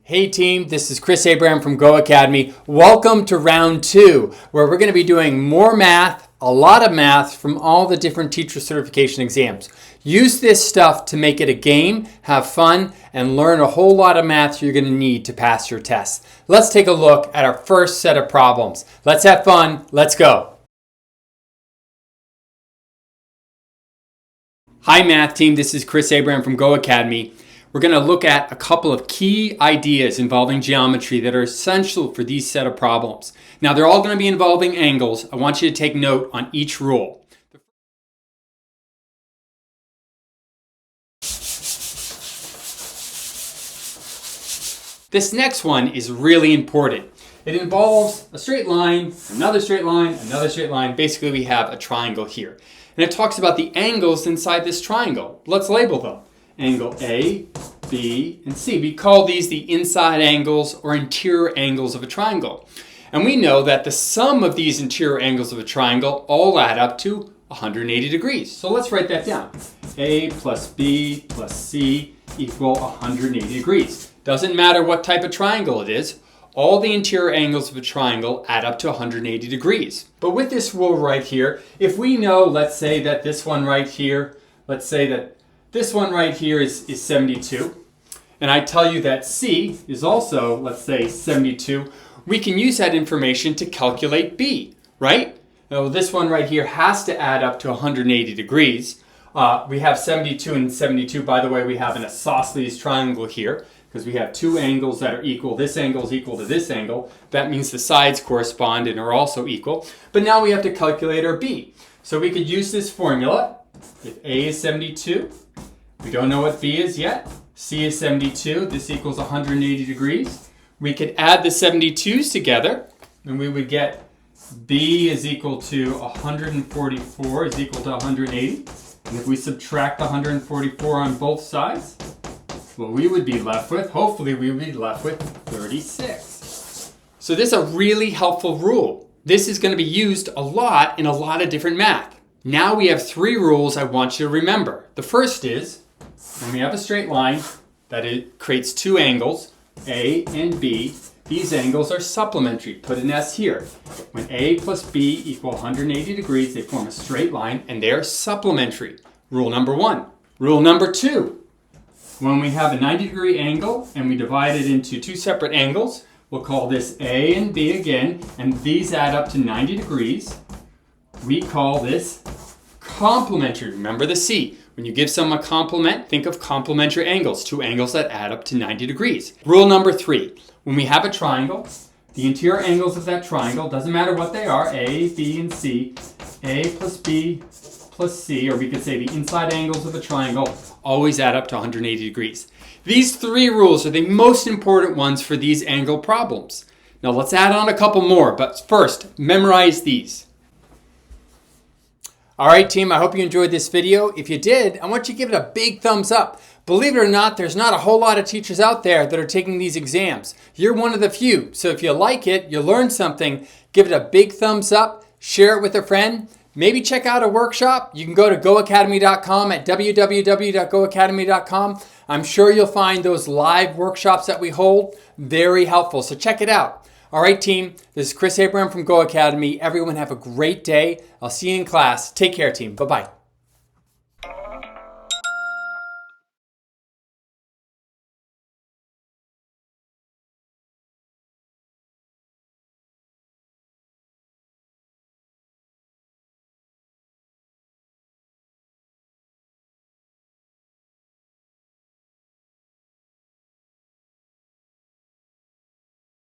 Hey team, this is Chris Abraham from GOHacademy. Welcome to round 2, where we're going to be doing more math, a lot of math from all the different teacher certification exams. Use this stuff to make it a game, have fun, and learn a whole lot of math you're going to need to pass your tests. Let's take a look at our first set of problems. Let's have fun. Let's go. Hi math team, this is Chris Abraham from GOHacademy. We're going to look at a couple of key ideas involving geometry that are essential for these set of problems. Now they're all going to be involving angles. I want you to take note on each rule. This next one is really important. It involves a straight line, another straight line, another straight line. Basically we have a triangle here. And it talks about the angles inside this triangle. Let's label them. Angle A, B, and C. We call these the inside angles or interior angles of a triangle. And we know that the sum of these interior angles of a triangle all add up to 180 degrees. So let's write that down. A plus B plus C equal 180 degrees. Doesn't matter what type of triangle it is. All the interior angles of a triangle add up to 180 degrees. But with this rule right here, if we know, let's say that this one right here, this one right here is 72, and I tell you that C is also, let's say, 72, we can use that information to calculate B, right? Now, this one right here has to add up to 180 degrees. We have 72 and 72. By the way, we have an isosceles triangle here because we have two angles that are equal. This angle is equal to this angle. That means the sides correspond and are also equal. But now we have to calculate our B. So we could use this formula. If A is 72, we don't know what B is yet. C is 72. This equals 180 degrees. We could add the 72s together, and we would get B is equal to 144 is equal to 180. And if we subtract 144 on both sides, what we would be left with, hopefully we would be left with 36. So this is a really helpful rule. This is going to be used a lot in a lot of different math. Now we have 3 rules I want you to remember. The first is, when we have a straight line that it creates 2 angles, A and B, these angles are supplementary. Put an S here. When A plus B equal 180 degrees, they form a straight line and they're supplementary. Rule number 1. Rule number 2. When we have a 90-degree angle and we divide it into 2 separate angles, we'll call this A and B again, and these add up to 90 degrees. We call this complementary. Remember the C. When you give someone a compliment, think of complementary angles, 2 angles that add up to 90 degrees. Rule number 3. When we have a triangle, the interior angles of that triangle, doesn't matter what they are, A, B, and C, A plus B plus C, or we could say the inside angles of a triangle, always add up to 180 degrees. These 3 rules are the most important ones for these angle problems. Now let's add on a couple more, but first, memorize these. All right, team, I hope you enjoyed this video. If you did, I want you to give it a big thumbs up. Believe it or not, there's not a whole lot of teachers out there that are taking these exams. You're one of the few. So if you like it, you learned something, give it a big thumbs up, share it with a friend, maybe check out a workshop. You can go to GOHacademy.com at www.GOHacademy.com. I'm sure you'll find those live workshops that we hold very helpful. So check it out. All right, team, this is Chris Abraham from GOHacademy. Everyone have a great day. I'll see you in class. Take care, team. Bye-bye.